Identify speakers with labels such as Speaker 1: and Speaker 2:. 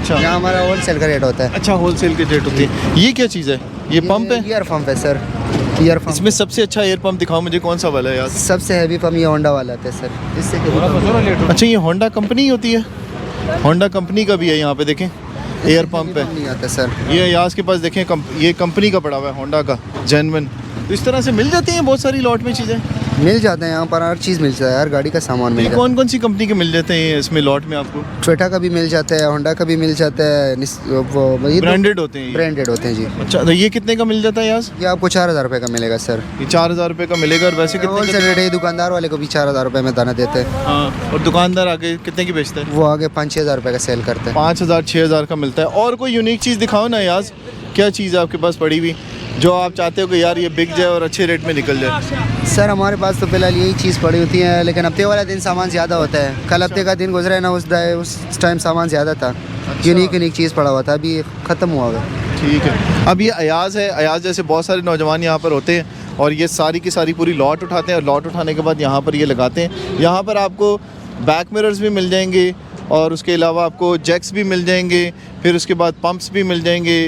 Speaker 1: अच्छा,
Speaker 2: यहाँ हमारा होलसेल का रेट होता है।
Speaker 1: अच्छा होलसेल की रेट होती है। ये क्या चीज़ है? ये पंप है?
Speaker 2: ईयर पंप है सर, ईयर पंप।
Speaker 1: इसमें सबसे अच्छा एयर पंप दिखाओ मुझे, कौन सा वाला है यार?
Speaker 2: सबसे हैवी पंप ये होंडा वाला आता है सर, इससे क्या
Speaker 1: अच्छा, ये होंडा कंपनी होती है? होंडा कंपनी का भी है यहाँ पे देखें, एयर पंप है।
Speaker 2: नहीं आता सर।
Speaker 1: ये यास के पास देखें ये कंपनी का पड़ा हुआ है, होंडा का जेन्युइन। तो इस तरह से मिल जाती हैं बहुत सारी लॉट में चीज़ें?
Speaker 2: मिल जाते हैं यहाँ पर, हर चीज़ मिल जाता है, हर गाड़ी का सामान मिल
Speaker 1: ये
Speaker 2: जाता
Speaker 1: कौन कौन सी कंपनी के मिल जाते हैं इसमें लॉट में आपको?
Speaker 2: है। टोयोटा का भी मिल जाता है, होंडा का भी मिल जाता है, वही
Speaker 1: ब्रांडेड होते हैं ये?
Speaker 2: ब्रांडेड होते हैं जी।
Speaker 1: अच्छा, तो ये कितने का मिल जाता है यास?
Speaker 2: ये आपको 4000 रुपये का मिलेगा सर।
Speaker 1: ये 4000 रुपये का मिलेगा। और वैसे कितने
Speaker 2: होलसेल रेट है, दुकानदार वाले को भी 4000 रुपये में दाना देते हैं।
Speaker 1: हाँ, और दुकानदार आगे कितने की बेचता है?
Speaker 2: वो आगे 5-6 हज़ार रुपये का सेल करते हैं।
Speaker 1: 5000 6000 का मिलता है। और कोई यूनिक चीज़ दिखाओ ना यास, क्या चीज़ है आपके पास पड़ी हुई जो आप चाहते हो कि यार ये बिक जाए और अच्छे रेट में निकल जाए?
Speaker 2: सर हमारे पास तो फिलहाल यही चीज़ पड़ी होती है, लेकिन हफ्ते वाला दिन सामान ज़्यादा होता है। कल हफ्ते का दिन गुजरा है ना, उस टाइम सामान ज़्यादा था। यूनिक चीज़ पड़ा हुआ था, अभी ख़त्म हुआ है।
Speaker 1: ठीक है। अब ये अयाज़ है, अयाज़ जैसे बहुत सारे नौजवान यहाँ पर होते हैं और ये सारी की सारी पूरी लॉट उठाते हैं और लॉट उठाने के बाद यहाँ पर ये लगाते हैं। यहाँ पर आपको बैक मिरर्स भी मिल जाएंगे और उसके अलावा आपको जैक्स भी मिल जाएंगे, फिर उसके बाद पंप्स भी मिल जाएंगे।